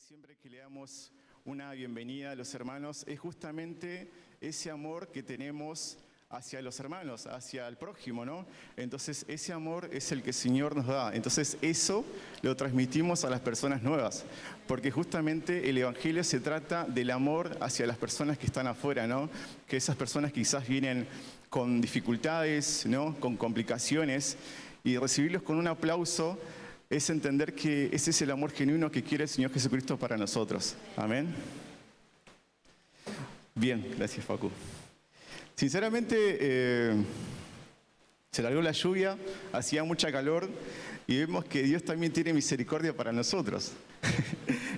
Siempre que le damos una bienvenida a los hermanos, es justamente ese amor que tenemos hacia los hermanos, hacia el prójimo, ¿no? Entonces, ese amor es el que el Señor nos da. Entonces, eso lo transmitimos a las personas nuevas, porque justamente el Evangelio se trata del amor hacia las personas que están afuera, ¿no? Que esas personas quizás vienen con dificultades, ¿no? Con complicaciones, y recibirlos con un aplauso es entender que ese es el amor genuino que quiere el Señor Jesucristo para nosotros. Amén. Bien, gracias Facu. Sinceramente, se largó la lluvia, hacía mucha calor y vemos que Dios también tiene misericordia para nosotros.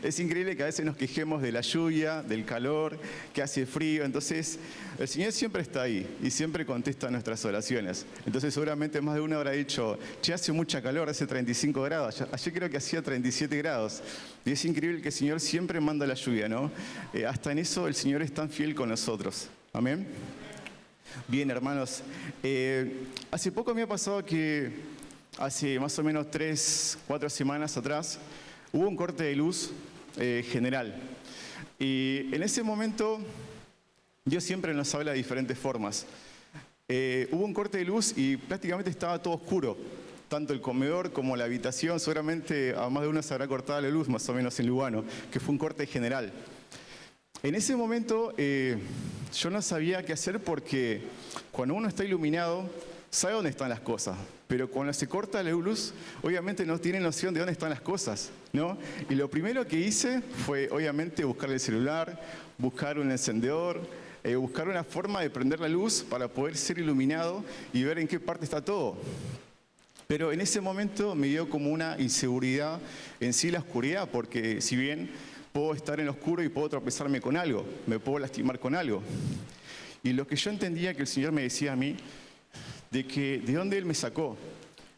Es increíble que a veces nos quejemos de la lluvia, del calor, que hace frío. Entonces, el Señor siempre está ahí y siempre contesta nuestras oraciones. Entonces, seguramente más de uno habrá dicho, che, hace mucha calor, hace 35 grados. Ayer creo que hacía 37 grados. Y es increíble que el Señor siempre manda la lluvia, ¿no? Hasta en eso el Señor es tan fiel con nosotros. Amén. Bien, hermanos. Hace poco me ha pasado que hace más o menos 3-4 semanas atrás hubo un corte de luz general. Y en ese momento, Dios siempre nos habla de diferentes formas. Hubo un corte de luz y prácticamente estaba todo oscuro. Tanto el comedor como la habitación. Seguramente a más de uno se habrá cortado la luz, más o menos en Lugano, que fue un corte general. En ese momento yo no sabía qué hacer porque cuando uno está iluminado, sabe dónde están las cosas, pero cuando se corta la luz, obviamente no tiene noción de dónde están las cosas, ¿no? Y lo primero que hice fue, obviamente, buscar el celular, buscar un encendedor, buscar una forma de prender la luz para poder ser iluminado y ver en qué parte está todo. Pero en ese momento me dio como una inseguridad en sí la oscuridad, porque si bien puedo estar en lo oscuro y puedo tropezarme con algo, me puedo lastimar con algo. Y lo que yo entendía que el Señor me decía a mí, de dónde Él me sacó,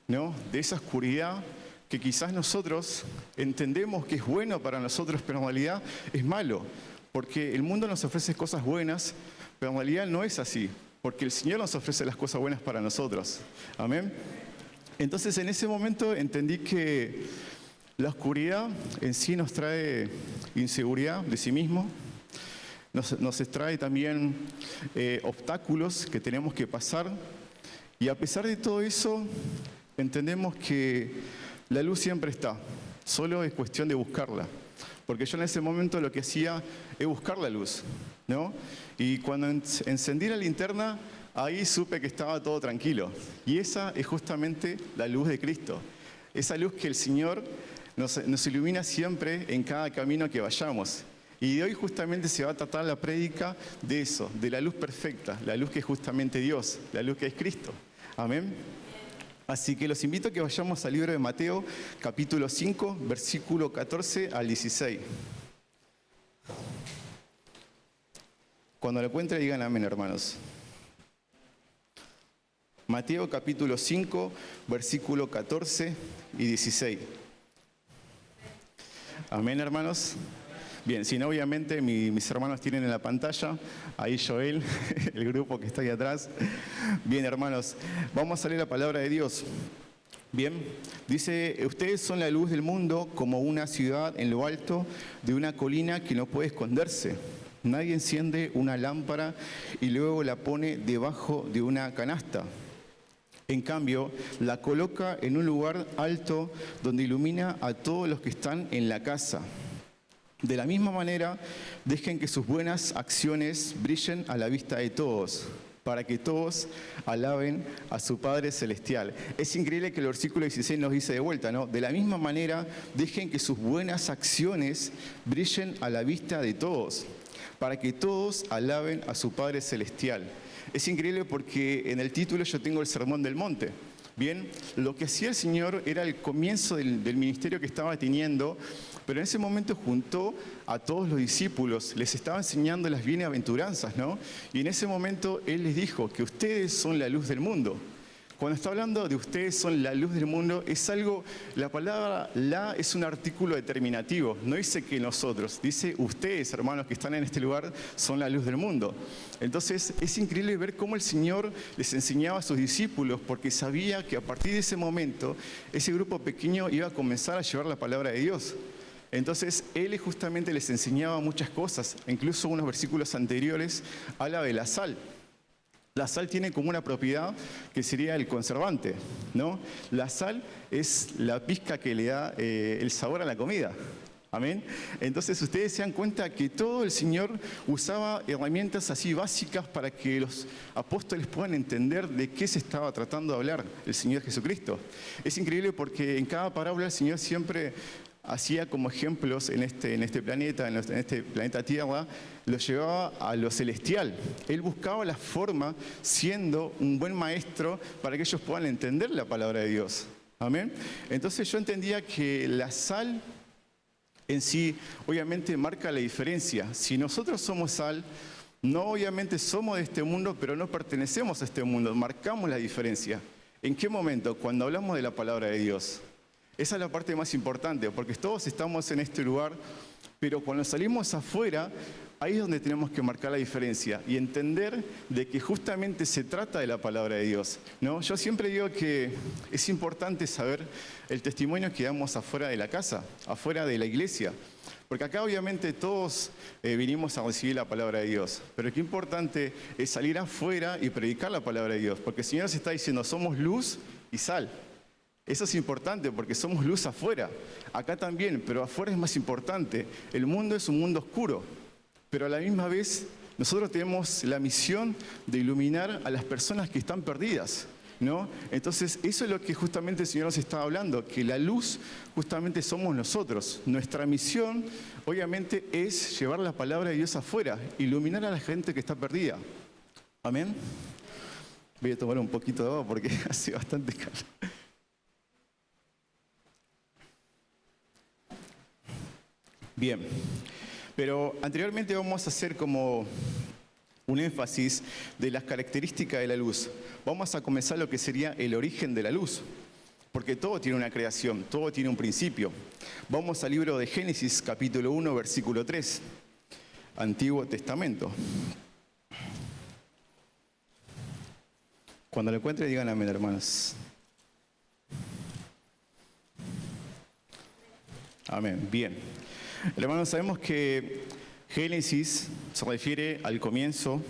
¿no? De esa oscuridad que quizás nosotros entendemos que es bueno para nosotros, pero en realidad es malo. Porque el mundo nos ofrece cosas buenas, pero en realidad no es así. Porque el Señor nos ofrece las cosas buenas para nosotros. Amén. Entonces en ese momento entendí que la oscuridad en sí nos trae inseguridad de sí mismo. Nos trae también obstáculos que tenemos que pasar. Y a pesar de todo eso, entendemos que la luz siempre está. Solo es cuestión de buscarla. Porque yo en ese momento lo que hacía es buscar la luz, ¿no? Y cuando encendí la linterna, ahí supe que estaba todo tranquilo. Y esa es justamente la luz de Cristo. Esa luz que el Señor nos ilumina siempre en cada camino que vayamos. Y de hoy justamente se va a tratar la prédica de eso, de la luz perfecta, la luz que es justamente Dios, la luz que es Cristo. Amén. Así que los invito a que vayamos al libro de Mateo, capítulo 5, versículo 14 al 16. Cuando lo encuentren, digan amén, hermanos. Mateo, capítulo 5, versículo 14 y 16. Amén, hermanos. Bien, si no, obviamente mis hermanos tienen en la pantalla, ahí Joel, el grupo que está ahí atrás. Bien, hermanos, vamos a leer la palabra de Dios. Bien, dice, ustedes son la luz del mundo como una ciudad en lo alto de una colina que no puede esconderse. Nadie enciende una lámpara y luego la pone debajo de una canasta. En cambio, la coloca en un lugar alto donde ilumina a todos los que están en la casa. De la misma manera, dejen que sus buenas acciones brillen a la vista de todos, para que todos alaben a su Padre Celestial. Es increíble que el versículo 16 nos dice de vuelta, ¿no? De la misma manera, dejen que sus buenas acciones brillen a la vista de todos, para que todos alaben a su Padre Celestial. Es increíble porque en el título yo tengo el Sermón del Monte. Bien, lo que hacía el Señor era el comienzo del ministerio que estaba teniendo, pero en ese momento juntó a todos los discípulos, les estaba enseñando las bienaventuranzas, ¿no? Y en ese momento Él les dijo que ustedes son la luz del mundo. Cuando está hablando de ustedes son la luz del mundo, es algo, la palabra la es un artículo determinativo, no dice que nosotros, dice ustedes, hermanos que están en este lugar, son la luz del mundo. Entonces es increíble ver cómo el Señor les enseñaba a sus discípulos, porque sabía que a partir de ese momento, ese grupo pequeño iba a comenzar a llevar la palabra de Dios. Entonces, él justamente les enseñaba muchas cosas. Incluso unos versículos anteriores habla de la sal. La sal tiene como una propiedad que sería el conservante, ¿no? La sal es la pizca que le da el sabor a la comida. Amén. Entonces ustedes se dan cuenta que todo el Señor usaba herramientas así básicas para que los apóstoles puedan entender de qué se estaba tratando de hablar el Señor Jesucristo. Es increíble porque en cada parábola el Señor siempre hacía como ejemplos en este planeta Tierra, los llevaba a lo celestial. Él buscaba la forma, siendo un buen maestro, para que ellos puedan entender la palabra de Dios. Amén. Entonces yo entendía que la sal en sí, obviamente, marca la diferencia. Si nosotros somos sal, no obviamente somos de este mundo, pero no pertenecemos a este mundo, marcamos la diferencia. ¿En qué momento? Cuando hablamos de la palabra de Dios. Esa es la parte más importante, porque todos estamos en este lugar, pero cuando salimos afuera, ahí es donde tenemos que marcar la diferencia y entender de que justamente se trata de la palabra de Dios, ¿no? Yo siempre digo que es importante saber el testimonio que damos afuera de la casa, afuera de la iglesia, porque acá obviamente todos vinimos a recibir la palabra de Dios, pero qué importante es salir afuera y predicar la palabra de Dios, porque el Señor nos está diciendo, somos luz y sal. Eso es importante porque somos luz afuera, acá también, pero afuera es más importante. El mundo es un mundo oscuro, pero a la misma vez nosotros tenemos la misión de iluminar a las personas que están perdidas, ¿no? Entonces eso es lo que justamente el Señor nos está hablando, que la luz justamente somos nosotros. Nuestra misión obviamente es llevar la palabra de Dios afuera, iluminar a la gente que está perdida. Amén. Voy a tomar un poquito de agua porque hace bastante calor. Bien, pero anteriormente vamos a hacer como un énfasis de las características de la luz. Vamos a comenzar lo que sería el origen de la luz, porque todo tiene una creación, todo tiene un principio. Vamos al libro de Génesis, capítulo 1, versículo 3, Antiguo Testamento. Cuando lo encuentren, digan amén, hermanos. Amén, bien. Hermanos, sabemos que Génesis se refiere al comienzo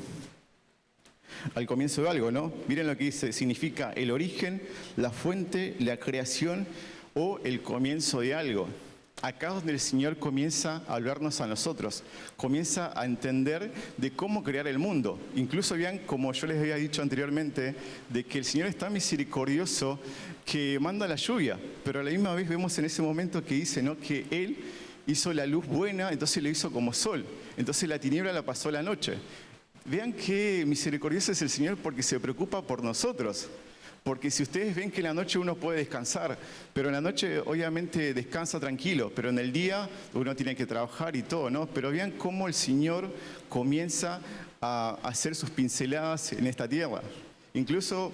de algo, ¿no? Miren lo que dice, significa el origen, la fuente, la creación o el comienzo de algo. Acá es donde el Señor comienza a hablarnos a nosotros, comienza a entender de cómo crear el mundo. Incluso vean, como yo les había dicho anteriormente, de que el Señor es tan misericordioso que manda la lluvia, pero a la misma vez vemos en ese momento que dice, ¿no?, que Él hizo la luz buena, entonces lo hizo como sol. Entonces la tiniebla la pasó a la noche. Vean qué misericordioso es el Señor porque se preocupa por nosotros. Porque si ustedes ven que en la noche uno puede descansar, pero en la noche obviamente descansa tranquilo, pero en el día uno tiene que trabajar y todo, ¿no? Pero vean cómo el Señor comienza a hacer sus pinceladas en esta tierra. Incluso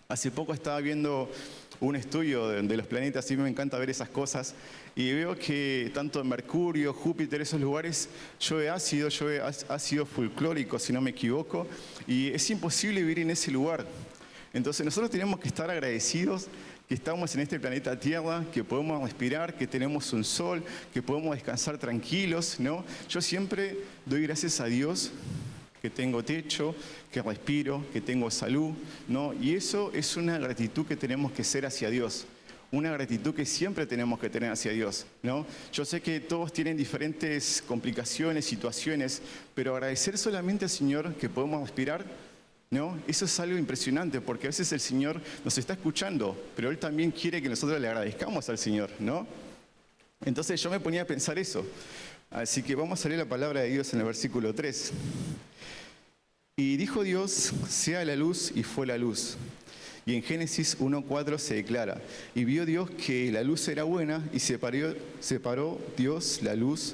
hace poco estaba viendo un estudio de los planetas, y me encanta ver esas cosas, y veo que tanto en Mercurio, Júpiter, esos lugares, llueve ácido folclórico, si no me equivoco, y es imposible vivir en ese lugar. Entonces nosotros tenemos que estar agradecidos que estamos en este planeta Tierra, que podemos respirar, que tenemos un sol, que podemos descansar tranquilos, ¿no? Yo siempre doy gracias a Dios que tengo techo, que respiro, que tengo salud, ¿no? Y eso es una gratitud que tenemos que ser hacia Dios, una gratitud que siempre tenemos que tener hacia Dios, ¿no? Yo sé que todos tienen diferentes complicaciones, situaciones, pero agradecer solamente al Señor que podemos respirar, ¿no? Eso es algo impresionante, porque a veces el Señor nos está escuchando, pero Él también quiere que nosotros le agradezcamos al Señor, ¿no? Entonces yo me ponía a pensar eso. Así que vamos a leer la palabra de Dios en el versículo 3. Y dijo Dios, sea la luz, y fue la luz. Y en Génesis 1:4 se declara, y vio Dios que la luz era buena, y separó Dios la luz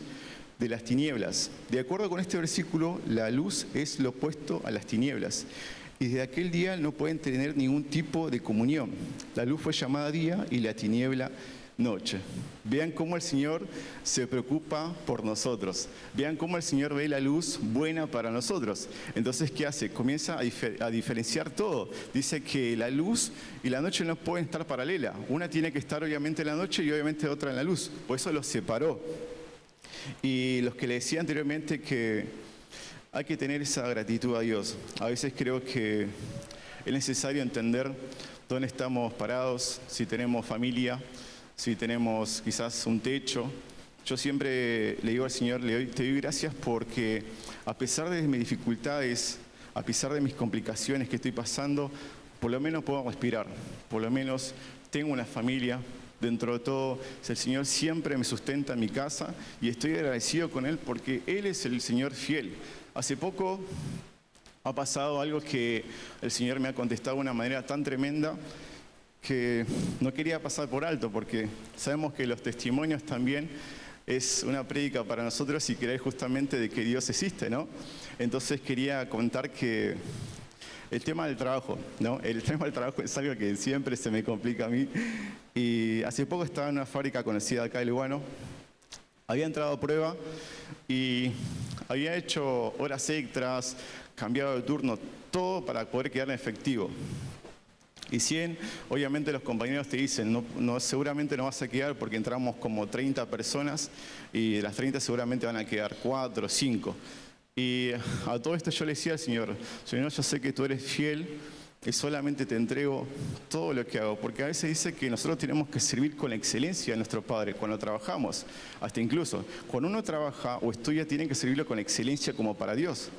de las tinieblas. De acuerdo con este versículo, la luz es lo opuesto a las tinieblas. Y desde aquel día no pueden tener ningún tipo de comunión. La luz fue llamada día y la tiniebla noche. Vean cómo el Señor se preocupa por nosotros. Vean cómo el Señor ve la luz buena para nosotros. Entonces, ¿qué hace? Comienza a diferenciar todo. Dice que la luz y la noche no pueden estar paralelas. Una tiene que estar obviamente en la noche y obviamente otra en la luz. Por eso los separó. Y los que le decía anteriormente que hay que tener esa gratitud a Dios. A veces creo que es necesario entender dónde estamos parados, si tenemos familia, si tenemos quizás un techo. Yo siempre le digo al Señor, te doy gracias porque a pesar de mis dificultades, a pesar de mis complicaciones que estoy pasando, por lo menos puedo respirar, por lo menos tengo una familia. Dentro de todo, el Señor siempre me sustenta en mi casa y estoy agradecido con Él porque Él es el Señor fiel. Hace poco ha pasado algo que el Señor me ha contestado de una manera tan tremenda que no quería pasar por alto, porque sabemos que los testimonios también es una prédica para nosotros y creer justamente de que Dios existe, ¿no? Entonces quería contar que el tema del trabajo, ¿no? El tema del trabajo es algo que siempre se me complica a mí. Y hace poco estaba en una fábrica conocida acá de Lugano. Había entrado a prueba y había hecho horas extras, cambiado de turno, todo para poder quedar en efectivo. Y 100, obviamente los compañeros te dicen, seguramente no vas a quedar porque entramos como 30 personas y de las 30 seguramente van a quedar 4 o 5. Y a todo esto yo le decía al Señor, yo sé que tú eres fiel y solamente te entrego todo lo que hago. Porque a veces dice que nosotros tenemos que servir con excelencia a nuestro Padre cuando trabajamos. Hasta incluso, cuando uno trabaja o estudia, tiene que servirlo con excelencia como para Dios.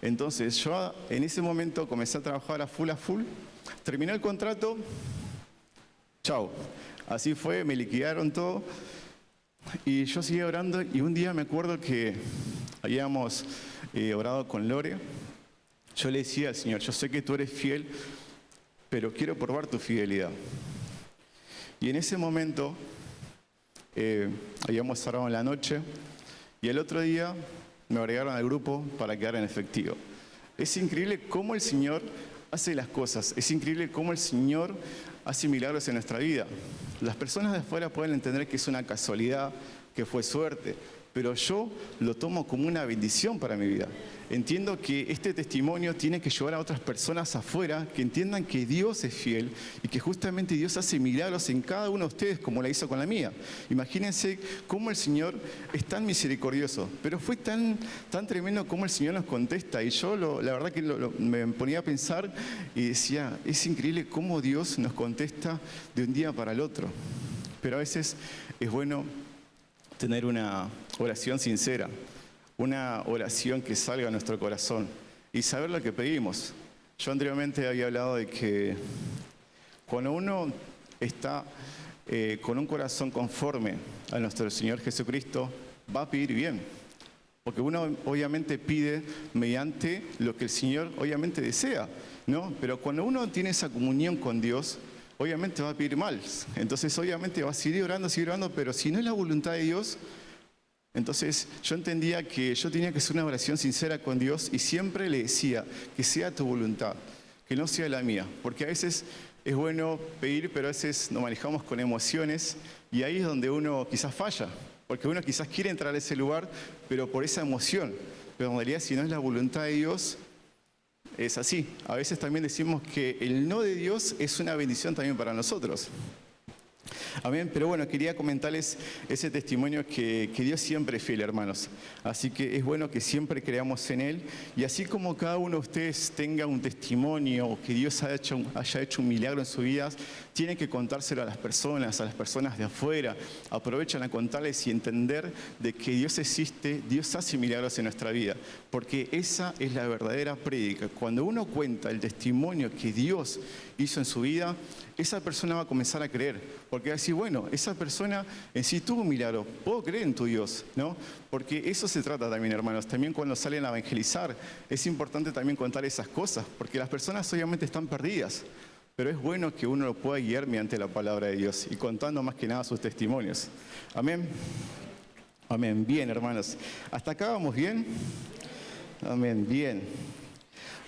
Entonces yo en ese momento comencé a trabajar a full. Terminé el contrato, chao. Así fue, me liquidaron todo. Y yo seguía orando y un día me acuerdo que habíamos orado con Lore. Yo le decía al Señor, yo sé que tú eres fiel, pero quiero probar tu fidelidad. Y en ese momento habíamos orado en la noche y el otro día me agregaron al grupo para quedar en efectivo. Es increíble cómo el Señor hace las cosas. Es increíble cómo el Señor hace milagros en nuestra vida. Las personas de afuera pueden entender que es una casualidad, que fue suerte, pero yo lo tomo como una bendición para mi vida. Entiendo que este testimonio tiene que llevar a otras personas afuera que entiendan que Dios es fiel y que justamente Dios hace milagros en cada uno de ustedes como la hizo con la mía. Imagínense cómo el Señor es tan misericordioso, pero fue tan tremendo cómo el Señor nos contesta. Y yo la verdad que me ponía a pensar y decía, es increíble cómo Dios nos contesta de un día para el otro. Pero a veces es bueno tener una oración sincera, una oración que salga de nuestro corazón y saber lo que pedimos. Yo anteriormente había hablado de que cuando uno está con un corazón conforme a nuestro Señor Jesucristo, va a pedir bien. Porque uno obviamente pide mediante lo que el Señor obviamente desea, ¿no? Pero cuando uno tiene esa comunión con Dios, obviamente va a pedir mal. Entonces obviamente va a seguir orando, pero si no es la voluntad de Dios, entonces yo entendía que yo tenía que hacer una oración sincera con Dios y siempre le decía que sea tu voluntad, que no sea la mía. Porque a veces es bueno pedir, pero a veces nos manejamos con emociones y ahí es donde uno quizás falla. Porque uno quizás quiere entrar a ese lugar, pero por esa emoción. Pero en realidad si no es la voluntad de Dios, es así. A veces también decimos que el no de Dios es una bendición también para nosotros. Amén. Pero bueno, quería comentarles ese testimonio que Dios siempre es fiel, hermanos. Así que es bueno que siempre creamos en Él. Y así como cada uno de ustedes tenga un testimonio o que Dios haya hecho un milagro en su vida, tienen que contárselo a las personas de afuera. Aprovechan a contarles y entender de que Dios existe, Dios hace milagros en nuestra vida. Porque esa es la verdadera prédica. Cuando uno cuenta el testimonio que Dios hizo en su vida, esa persona va a comenzar a creer, porque va a decir, bueno, esa persona en sí tuvo un milagro, puedo creer en tu Dios, ¿no? Porque eso se trata también, hermanos. También cuando salen a evangelizar, es importante también contar esas cosas, porque las personas obviamente están perdidas, pero es bueno que uno lo pueda guiar mediante la palabra de Dios y contando más que nada sus testimonios. Amén. Amén. Bien, hermanos. ¿Hasta acá vamos bien? Amén. Bien.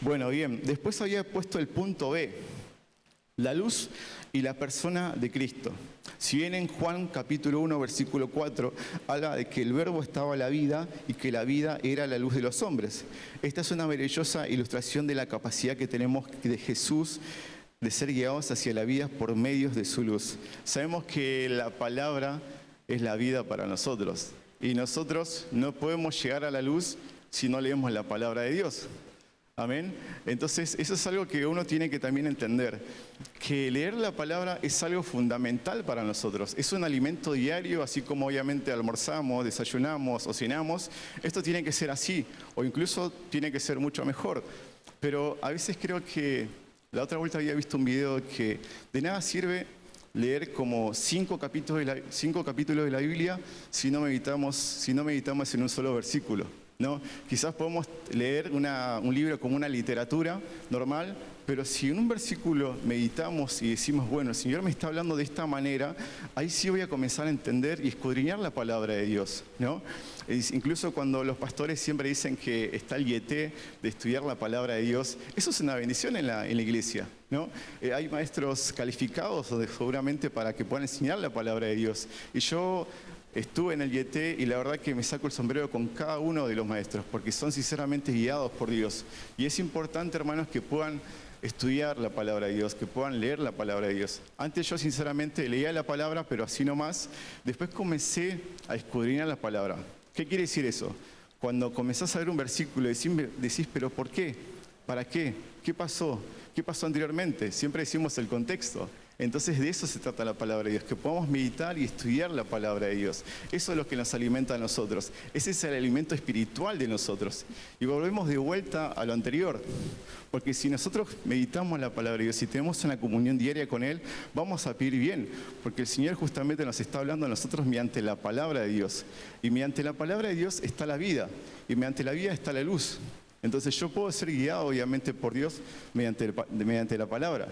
Bueno, bien. Después había puesto el punto B. La luz y la persona de Cristo. Si bien en Juan capítulo 1, versículo 4, habla de que el verbo estaba en la vida y que la vida era la luz de los hombres. Esta es una maravillosa ilustración de la capacidad que tenemos de Jesús de ser guiados hacia la vida por medios de su luz. Sabemos que la palabra es la vida para nosotros y nosotros no podemos llegar a la luz si no leemos la palabra de Dios. Amén. Entonces, eso es algo que uno tiene que también entender, que leer la palabra es algo fundamental para nosotros. Es un alimento diario, así como obviamente almorzamos, desayunamos o cenamos. Esto tiene que ser así, o incluso tiene que ser mucho mejor. Pero a veces creo que, la otra vuelta había visto un video que de nada sirve leer como 5 capítulos de la Biblia si no meditamos en un solo versículo, ¿no? Quizás podemos leer un libro como una literatura normal, pero si en un versículo meditamos y decimos, bueno, el Señor me está hablando de esta manera, ahí sí voy a comenzar a entender y escudriñar la palabra de Dios, ¿no? Incluso cuando los pastores siempre dicen que está el yeté de estudiar la palabra de Dios, eso es una bendición en la iglesia, ¿no? Hay maestros calificados seguramente para que puedan enseñar la palabra de Dios. Y yo estuve en el yeté y la verdad que me saco el sombrero con cada uno de los maestros, porque son sinceramente guiados por Dios. Y es importante, hermanos, que puedan estudiar la palabra de Dios, que puedan leer la palabra de Dios. Antes yo sinceramente leía la palabra, pero así nomás. Después comencé a escudriñar la palabra. ¿Qué quiere decir eso? Cuando comenzás a ver un versículo y decís, ¿pero por qué? ¿Para qué? ¿Qué pasó? ¿Qué pasó anteriormente? Siempre decimos el contexto. Entonces de eso se trata la palabra de Dios, que podamos meditar y estudiar la palabra de Dios. Eso es lo que nos alimenta a nosotros. Ese es el alimento espiritual de nosotros. Y volvemos de vuelta a lo anterior. Porque si nosotros meditamos la palabra de Dios y tenemos una comunión diaria con Él, vamos a vivir bien. Porque el Señor justamente nos está hablando a nosotros mediante la palabra de Dios. Y mediante la palabra de Dios está la vida. Y mediante la vida está la luz. Entonces yo puedo ser guiado obviamente por Dios mediante la palabra.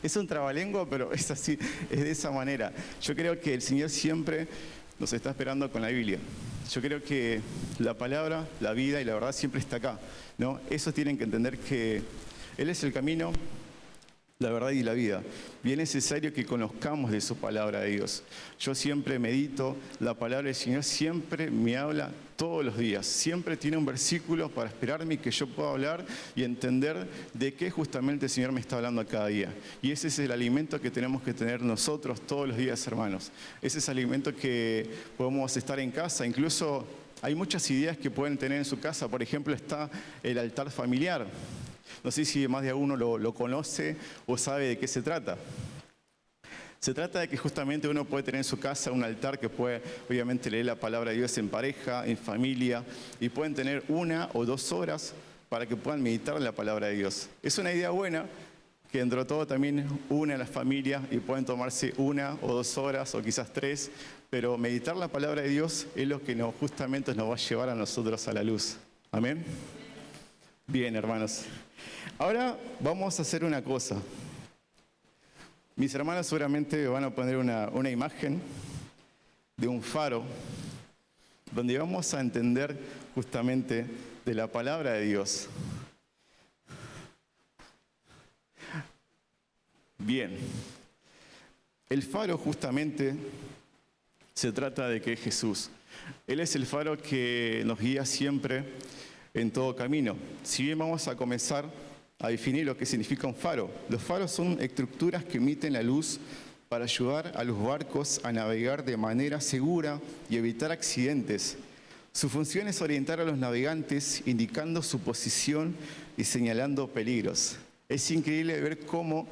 Es un trabalengua, pero es así, es de esa manera. Yo creo que el Señor siempre nos está esperando con la Biblia. Yo creo que la palabra, la vida y la verdad siempre está acá, ¿no? Eso tienen que entender que Él es el camino, la verdad y la vida. Bien es necesario que conozcamos de su palabra de Dios. Yo siempre medito, la palabra del Señor siempre me habla todos los días. Siempre tiene un versículo para esperarme y que yo pueda hablar y entender de qué justamente el Señor me está hablando cada día. Y ese es el alimento que tenemos que tener nosotros todos los días, hermanos. Ese es el alimento que podemos estar en casa. Incluso hay muchas ideas que pueden tener en su casa. Por ejemplo, está el altar familiar. No sé si más de uno lo conoce o sabe de qué se trata. Se trata de que justamente uno puede tener en su casa un altar que puede obviamente leer la palabra de Dios en pareja, en familia, y pueden tener 1 o 2 horas para que puedan meditar en la palabra de Dios. Es una idea buena que dentro de todo también une a las familias y pueden tomarse 1 o 2 horas o quizás 3, pero meditar la palabra de Dios es lo que justamente nos va a llevar a nosotros a la luz. ¿Amén? Bien, hermanos. Ahora vamos a hacer una cosa. Mis hermanos seguramente van a poner una imagen de un faro donde vamos a entender justamente de la palabra de Dios. Bien, el faro justamente se trata de que es Jesús. Él es el faro que nos guía siempre en todo camino. Si bien vamos a comenzar a definir lo que significa un faro. Los faros son estructuras que emiten la luz para ayudar a los barcos a navegar de manera segura y evitar accidentes. Su función es orientar a los navegantes indicando su posición y señalando peligros. Es increíble ver cómo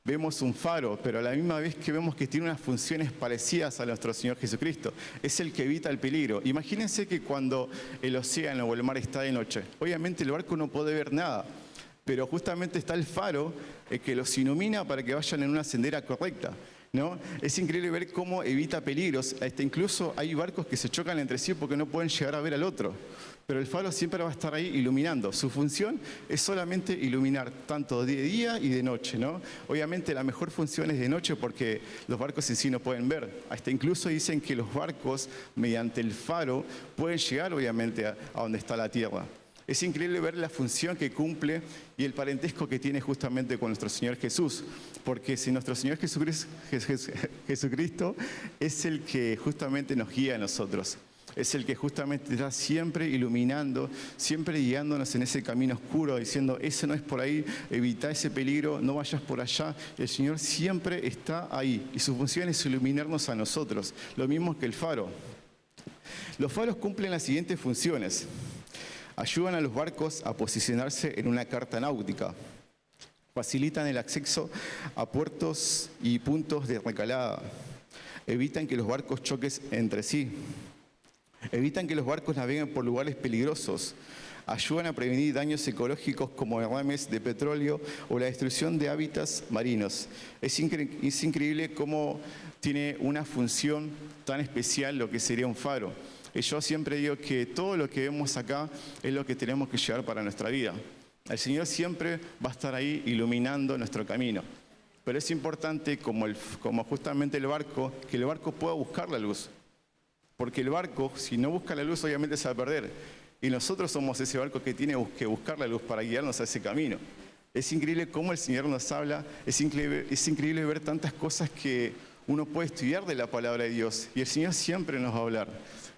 vemos un faro, pero a la misma vez que vemos que tiene unas funciones parecidas a nuestro Señor Jesucristo. Es el que evita el peligro. Imagínense que cuando el océano o el mar está de noche, obviamente el barco no puede ver nada, pero justamente está el faro que los ilumina para que vayan en una sendera correcta, ¿no? Es increíble ver cómo evita peligros. Incluso hay barcos que se chocan entre sí porque no pueden llegar a ver al otro. Pero el faro siempre va a estar ahí iluminando. Su función es solamente iluminar, tanto de día y de noche, ¿no? Obviamente la mejor función es de noche porque los barcos en sí no pueden ver. Hasta incluso dicen que los barcos, mediante el faro, pueden llegar obviamente a donde está la tierra. Es increíble ver la función que cumple y el parentesco que tiene justamente con nuestro Señor Jesús. Porque si nuestro Señor Jesucristo es el que justamente nos guía a nosotros. Es el que justamente está siempre iluminando, siempre guiándonos en ese camino oscuro, diciendo, ese no es por ahí, evita ese peligro, no vayas por allá. El Señor siempre está ahí y su función es iluminarnos a nosotros, lo mismo que el faro. Los faros cumplen las siguientes funciones. Ayudan a los barcos a posicionarse en una carta náutica. Facilitan el acceso a puertos y puntos de recalada. Evitan que los barcos choquen entre sí. Evitan que los barcos naveguen por lugares peligrosos. Ayudan a prevenir daños ecológicos como derrames de petróleo o la destrucción de hábitats marinos. Es increíble cómo tiene una función tan especial lo que sería un faro. Y yo siempre digo que todo lo que vemos acá es lo que tenemos que llevar para nuestra vida. El Señor siempre va a estar ahí iluminando nuestro camino. Pero es importante, como justamente el barco, que el barco pueda buscar la luz. Porque el barco, si no busca la luz, obviamente se va a perder. Y nosotros somos ese barco que tiene que buscar la luz para guiarnos a ese camino. Es increíble cómo el Señor nos habla, es increíble ver tantas cosas que uno puede estudiar de la palabra de Dios. Y el Señor siempre nos va a hablar.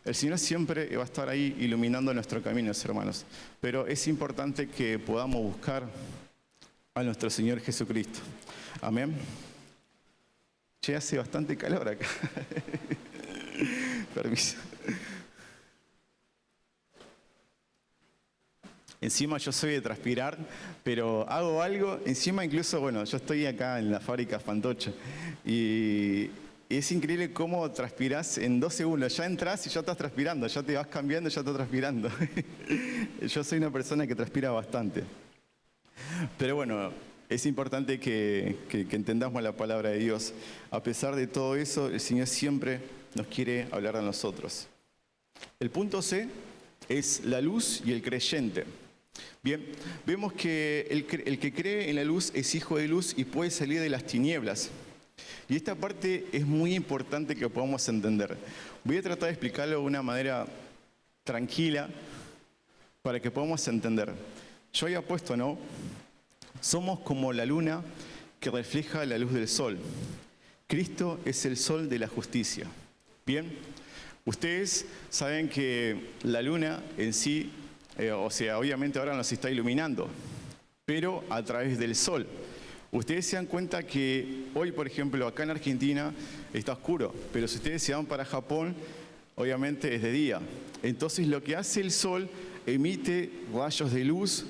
El Señor siempre va a estar ahí iluminando nuestro camino, hermanos. Pero es importante que podamos buscar a nuestro Señor Jesucristo. Amén. Che, hace bastante calor acá. Permiso. Encima yo soy de transpirar, pero hago algo, encima incluso, bueno, yo estoy acá en la fábrica Fantoche y es increíble cómo transpirás en 2 segundos. Ya entras y ya estás transpirando, ya te vas cambiando y ya estás transpirando. Yo soy una persona que transpira bastante. Pero bueno, es importante que entendamos la palabra de Dios. A pesar de todo eso, el Señor siempre nos quiere hablar a nosotros. El punto C es la luz y el creyente. Bien, vemos que el que cree en la luz es hijo de luz y puede salir de las tinieblas. Y esta parte es muy importante que podamos entender. Voy a tratar de explicarlo de una manera tranquila para que podamos entender. Yo había puesto, ¿no? Somos como la luna que refleja la luz del sol. Cristo es el sol de la justicia. Bien, ustedes saben que la luna en sí, obviamente ahora nos está iluminando, pero a través del sol. Ustedes se dan cuenta que hoy, por ejemplo, acá en Argentina está oscuro, pero si ustedes se van para Japón, obviamente es de día. Entonces lo que hace el sol emite rayos de luz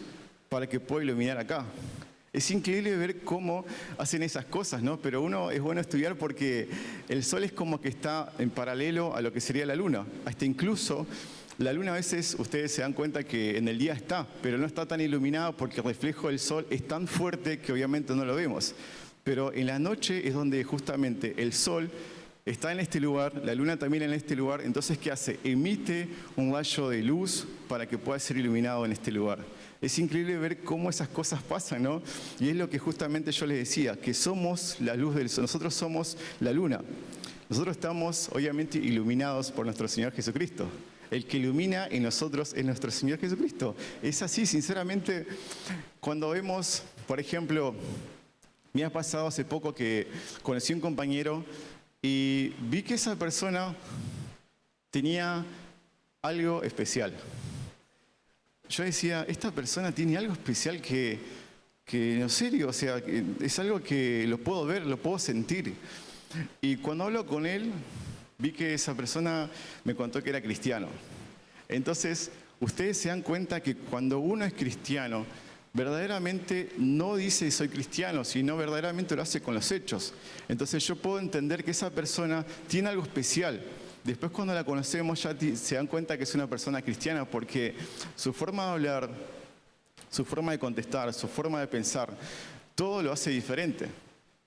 para que pueda iluminar acá. Es increíble ver cómo hacen esas cosas, ¿no? Pero es bueno estudiar porque el sol es como que está en paralelo a lo que sería la luna. Hasta incluso la luna a veces ustedes se dan cuenta que en el día está, pero no está tan iluminada porque el reflejo del sol es tan fuerte que obviamente no lo vemos. Pero en la noche es donde justamente el sol está en este lugar, la luna también en este lugar. Entonces, ¿qué hace? Emite un rayo de luz para que pueda ser iluminado en este lugar. Es increíble ver cómo esas cosas pasan, ¿no? Y es lo que justamente yo les decía, que somos la luz del sol, nosotros somos la luna. Nosotros estamos obviamente iluminados por nuestro Señor Jesucristo. El que ilumina en nosotros es nuestro Señor Jesucristo. Es así, sinceramente, cuando vemos, por ejemplo, me ha pasado hace poco que conocí a un compañero y vi que esa persona tenía algo especial. Yo decía, esta persona tiene algo especial que en serio, o sea, es algo que lo puedo ver, lo puedo sentir. Y cuando hablo con él, vi que esa persona me contó que era cristiano. Entonces, ustedes se dan cuenta que cuando uno es cristiano, verdaderamente no dice soy cristiano, sino verdaderamente lo hace con los hechos. Entonces yo puedo entender que esa persona tiene algo especial. Después cuando la conocemos ya se dan cuenta que es una persona cristiana porque su forma de hablar, su forma de contestar, su forma de pensar, todo lo hace diferente.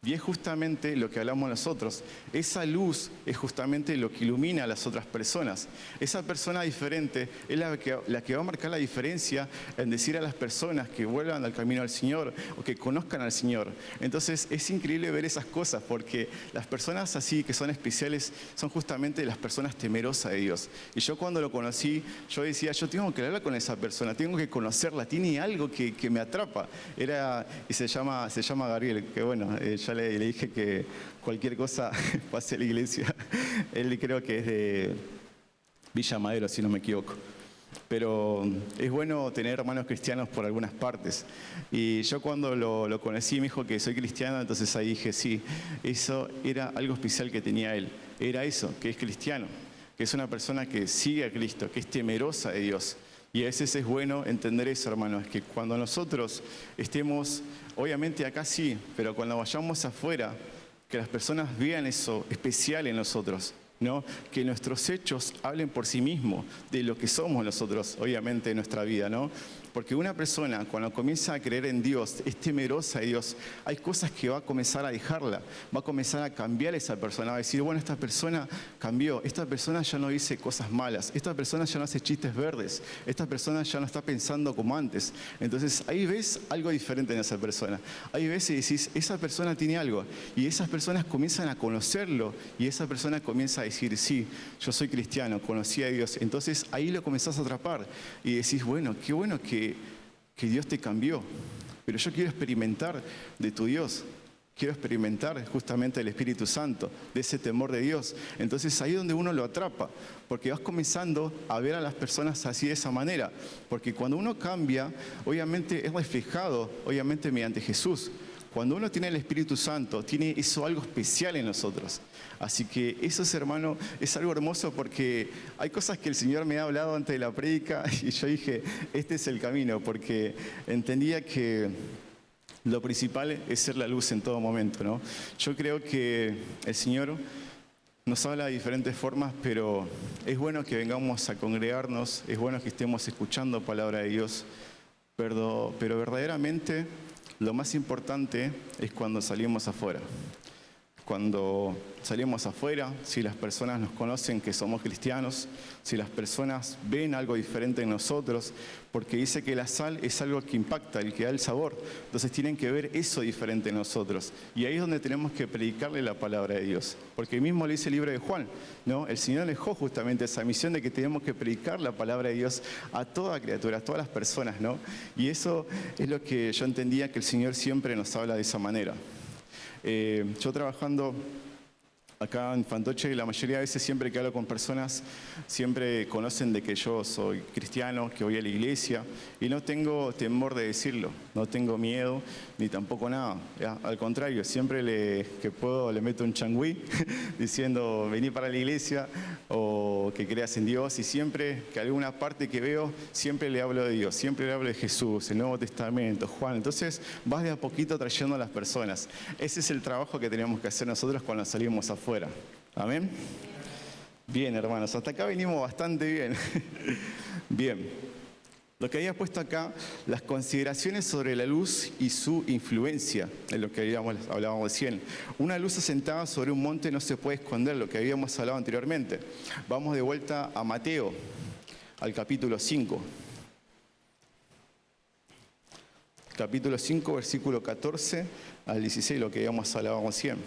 Y es justamente lo que hablamos nosotros. Esa luz es justamente lo que ilumina a las otras personas. Esa persona diferente es la que va a marcar la diferencia en decir a las personas que vuelvan al camino al Señor o que conozcan al Señor. Entonces es increíble ver esas cosas porque las personas así que son especiales son justamente las personas temerosas de Dios. Y yo cuando lo conocí, yo decía, yo tengo que hablar con esa persona, tengo que conocerla, tiene algo que me atrapa. Y se llama Gabriel, que bueno, ya le dije que cualquier cosa pase a la iglesia. Él creo que es de Villa Madero, si no me equivoco. Pero es bueno tener hermanos cristianos por algunas partes. Y yo cuando lo conocí me dijo que soy cristiano, entonces ahí dije, sí, eso era algo especial que tenía él. Era eso, que es cristiano, que es una persona que sigue a Cristo, que es temerosa de Dios. Y a veces es bueno entender eso, hermanos, que cuando nosotros estemos, obviamente acá sí, pero cuando vayamos afuera, que las personas vean eso especial en nosotros, ¿no? Que nuestros hechos hablen por sí mismos de lo que somos nosotros, obviamente, en nuestra vida, ¿no? Porque una persona, cuando comienza a creer en Dios, es temerosa de Dios, hay cosas que va a comenzar a dejarla, va a comenzar a cambiar esa persona, va a decir, bueno, esta persona cambió, esta persona ya no dice cosas malas, esta persona ya no hace chistes verdes, esta persona ya no está pensando como antes. Entonces, ahí ves algo diferente en esa persona. Ahí ves y decís, esa persona tiene algo. Y esas personas comienzan a conocerlo y esa persona comienza a decir, sí, yo soy cristiano, conocí a Dios. Entonces, ahí lo comenzás a atrapar y decís, bueno, qué bueno que Dios te cambió, pero yo quiero experimentar de tu Dios, quiero experimentar justamente el Espíritu Santo, de ese temor de Dios. Entonces ahí es donde uno lo atrapa, porque vas comenzando a ver a las personas así de esa manera, porque cuando uno cambia, obviamente es reflejado, obviamente mediante Jesús. Cuando uno tiene el Espíritu Santo, tiene eso algo especial en nosotros. Así que eso, hermano, es algo hermoso porque hay cosas que el Señor me ha hablado antes de la prédica y yo dije, este es el camino, porque entendía que lo principal es ser la luz en todo momento, ¿no? Yo creo que el Señor nos habla de diferentes formas, pero es bueno que vengamos a congregarnos, es bueno que estemos escuchando palabra de Dios, pero verdaderamente lo más importante es cuando salimos afuera. Cuando salimos afuera, si las personas nos conocen que somos cristianos, si las personas ven algo diferente en nosotros, porque dice que la sal es algo que impacta, el que da el sabor. Entonces tienen que ver eso diferente en nosotros. Y ahí es donde tenemos que predicarle la palabra de Dios. Porque mismo le dice el libro de Juan, ¿no? El Señor dejó justamente esa misión de que tenemos que predicar la palabra de Dios a toda criatura, a todas las personas, ¿no? Y eso es lo que yo entendía que el Señor siempre nos habla de esa manera. Yo trabajando acá en Fantoche, la mayoría de veces siempre que hablo con personas, siempre conocen de que yo soy cristiano, que voy a la iglesia, y no tengo temor de decirlo, no tengo miedo, ni tampoco nada. Al contrario, siempre que puedo le meto un changüí diciendo, vení para la iglesia, o que creas en Dios, y siempre que alguna parte que veo, siempre le hablo de Dios, siempre le hablo de Jesús, el Nuevo Testamento, Juan. Entonces vas de a poquito trayendo a las personas. Ese es el trabajo que tenemos que hacer nosotros cuando salimos afuera. Amén. Bien, hermanos, hasta acá venimos bastante bien. Bien, lo que había puesto acá, las consideraciones sobre la luz y su influencia, en lo que hablábamos recién. Una luz asentada sobre un monte no se puede esconder, lo que habíamos hablado anteriormente. Vamos de vuelta a Mateo, al capítulo 5. Capítulo 5, versículo 14 al 16, lo que habíamos hablado recién.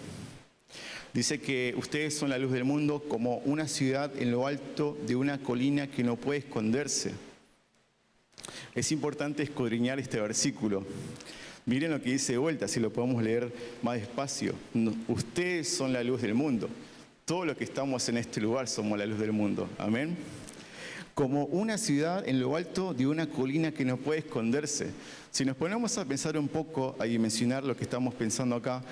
Dice que ustedes son la luz del mundo como una ciudad en lo alto de una colina que no puede esconderse. Es importante escudriñar este versículo. Miren lo que dice de vuelta, si lo podemos leer más despacio. Ustedes son la luz del mundo. Todos los que estamos en este lugar somos la luz del mundo. Amén. Como una ciudad en lo alto de una colina que no puede esconderse. Si nos ponemos a pensar un poco, a dimensionar lo que estamos pensando acá,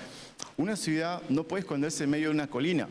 una ciudad no puede esconderse en medio de una colina,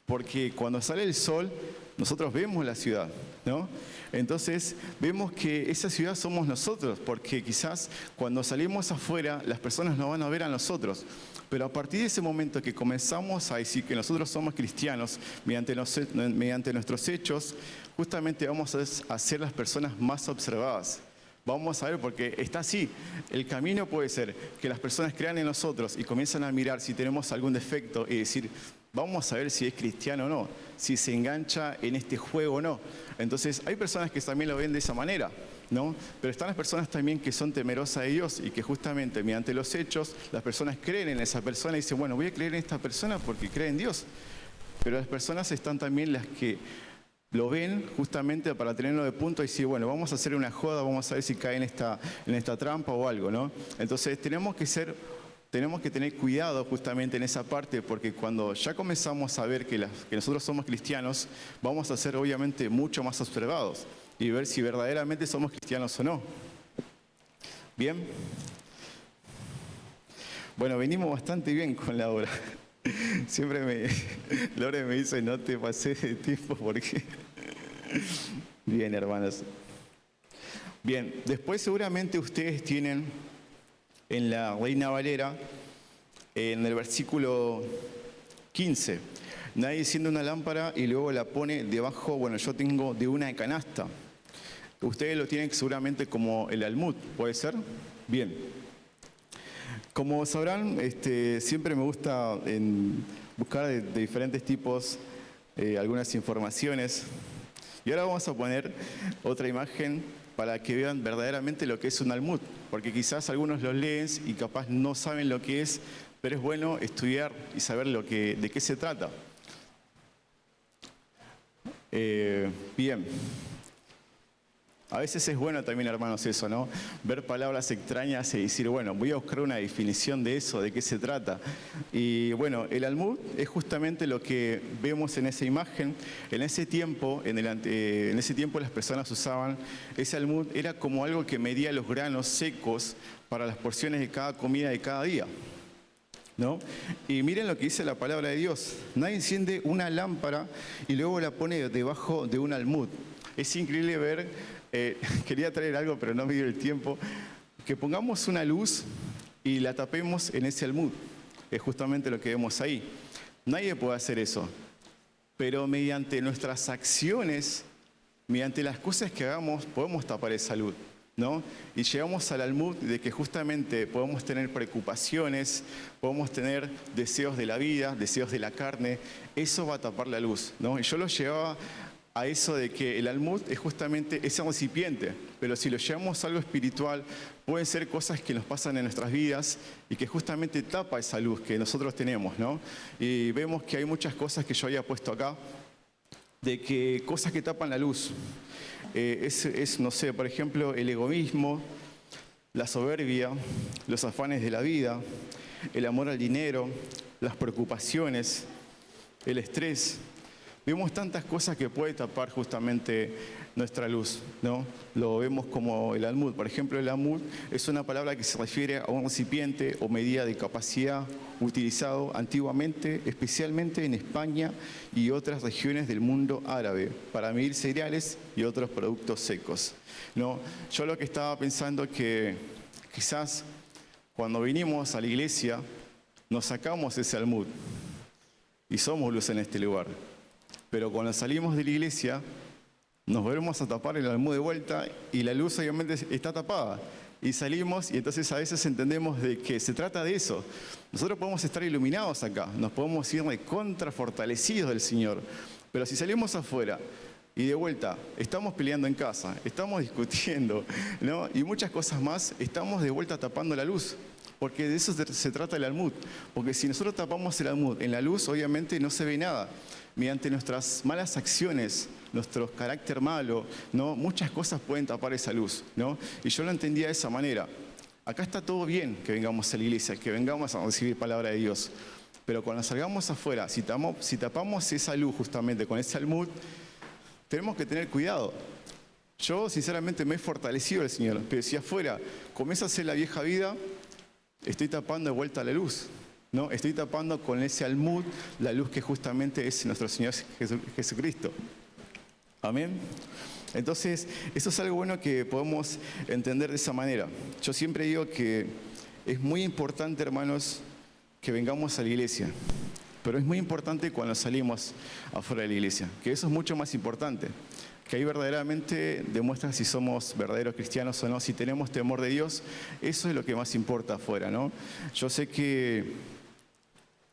porque cuando sale el sol, nosotros vemos la ciudad, ¿no? Entonces, vemos que esa ciudad somos nosotros, porque quizás cuando salimos afuera, las personas nos van a ver a nosotros. Pero a partir de ese momento que comenzamos a decir que nosotros somos cristianos, mediante nuestros hechos, justamente vamos a ser las personas más observadas. Vamos a ver, porque está así. El camino puede ser que las personas crean en nosotros y comienzan a mirar si tenemos algún defecto y decir, vamos a ver si es cristiano o no, si se engancha en este juego o no. Entonces, hay personas que también lo ven de esa manera, ¿no? Pero están las personas también que son temerosas de Dios y que justamente mediante los hechos, las personas creen en esa persona y dicen, bueno, voy a creer en esta persona porque cree en Dios. Pero las personas están también las que lo ven justamente para tenerlo de punto y decir, bueno, vamos a hacer una joda, vamos a ver si cae en esta trampa o algo, ¿no? Entonces tenemos que tener cuidado justamente en esa parte, porque cuando ya comenzamos a ver que nosotros somos cristianos, vamos a ser obviamente mucho más observados y ver si verdaderamente somos cristianos o no. ¿Bien? Bueno, venimos bastante bien con la hora. Siempre Lore me dice, no te pases de tiempo porque... Bien, hermanos. Bien, después seguramente ustedes tienen en la Reina Valera, en el versículo 15, nadie enciende una lámpara y luego la pone debajo, bueno, yo tengo de una canasta. Ustedes lo tienen seguramente como el almud, ¿puede ser? Bien. Como sabrán, siempre me gusta buscar de diferentes tipos algunas informaciones. Y ahora vamos a poner otra imagen para que vean verdaderamente lo que es un almud. Porque quizás algunos lo leen y capaz no saben lo que es, pero es bueno estudiar y saber de qué se trata. Bien. A veces es bueno también, hermanos, eso, ¿no? Ver palabras extrañas y decir, bueno, voy a buscar una definición de eso, de qué se trata. Y bueno, el almud es justamente lo que vemos en esa imagen. En ese tiempo, las personas usaban, ese almud era como algo que medía los granos secos para las porciones de cada comida de cada día, ¿no? Y miren lo que dice la palabra de Dios. Nadie enciende una lámpara y luego la pone debajo de un almud. Es increíble ver... quería traer algo, pero no me dio el tiempo. Que pongamos una luz y la tapemos en ese almud. Es justamente lo que vemos ahí. Nadie puede hacer eso. Pero mediante nuestras acciones, mediante las cosas que hagamos, podemos tapar esa luz, ¿no? Y llegamos al almud de que justamente podemos tener preocupaciones, podemos tener deseos de la vida, deseos de la carne. Eso va a tapar la luz, ¿no? Y yo lo llevaba a eso de que el almud es justamente ese recipiente, pero si lo llevamos a algo espiritual, pueden ser cosas que nos pasan en nuestras vidas y que justamente tapa esa luz que nosotros tenemos, ¿no? Y vemos que hay muchas cosas que yo había puesto acá, de que cosas que tapan la luz. No sé, por ejemplo, el egoísmo, la soberbia, los afanes de la vida, el amor al dinero, las preocupaciones, el estrés. Vemos tantas cosas que puede tapar justamente nuestra luz, ¿no? Lo vemos como el almud. Por ejemplo, el almud es una palabra que se refiere a un recipiente o medida de capacidad utilizado antiguamente, especialmente en España y otras regiones del mundo árabe, para medir cereales y otros productos secos, ¿no? Yo lo que estaba pensando que quizás cuando vinimos a la iglesia nos sacamos ese almud y somos luz en este lugar. Pero cuando salimos de la iglesia, nos volvemos a tapar el almud de vuelta y la luz obviamente está tapada. Y salimos y entonces a veces entendemos de que se trata de eso. Nosotros podemos estar iluminados acá, nos podemos ir de contra fortalecidos del Señor. Pero si salimos afuera y de vuelta estamos peleando en casa, estamos discutiendo, ¿no? Y muchas cosas más, estamos de vuelta tapando la luz. Porque de eso se trata el almud. Porque si nosotros tapamos el almud en la luz, obviamente no se ve nada. Mediante nuestras malas acciones, nuestro carácter malo, ¿no? Muchas cosas pueden tapar esa luz, ¿no? Y yo lo entendía de esa manera. Acá está todo bien que vengamos a la iglesia, que vengamos a recibir palabra de Dios. Pero cuando salgamos afuera, si tapamos esa luz justamente con ese almud, tenemos que tener cuidado. Yo sinceramente me he fortalecido el Señor, pero si afuera comienza a hacer la vieja vida, estoy tapando de vuelta la luz, ¿no? Estoy tapando con ese almud la luz que justamente es nuestro Señor Jesucristo. Amén. Entonces, eso es algo bueno que podemos entender de esa manera. Yo siempre digo que es muy importante, hermanos, que vengamos a la iglesia. Pero es muy importante cuando salimos afuera de la iglesia, que eso es mucho más importante. que ahí verdaderamente demuestra si somos verdaderos cristianos o no, si tenemos temor de Dios. Eso es lo que más importa afuera, ¿no? Yo sé que,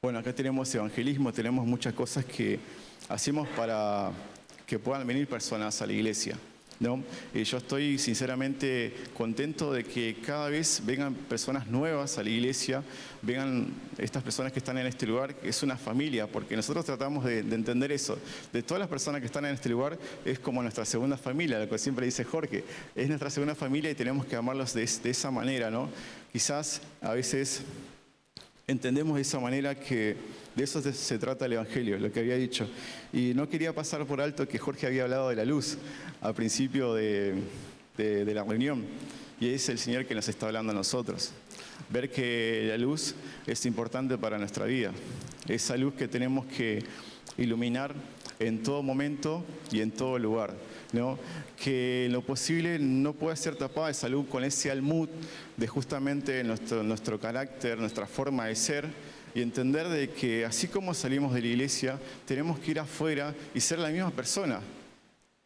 bueno, acá tenemos evangelismo, tenemos muchas cosas que hacemos para que puedan venir personas a la iglesia, ¿no? Y yo estoy sinceramente contento de que cada vez vengan personas nuevas a la iglesia, vengan estas personas que están en este lugar, que es una familia, porque nosotros tratamos de entender eso. De todas las personas que están en este lugar, es como nuestra segunda familia, lo que siempre dice Jorge, es nuestra segunda familia y tenemos que amarlos de esa manera, ¿no? Quizás a veces entendemos de esa manera que de eso se trata el Evangelio, lo que había dicho. Y no quería pasar por alto que Jorge había hablado de la luz al principio de la reunión. Y es el Señor que nos está hablando a nosotros. Ver que la luz es importante para nuestra vida. Esa luz que tenemos que iluminar en todo momento y en todo lugar, ¿no? Que en lo posible no puede ser tapada esa luz con ese almud de justamente nuestro carácter, nuestra forma de ser, y entender de que así como salimos de la iglesia, tenemos que ir afuera y ser la misma persona.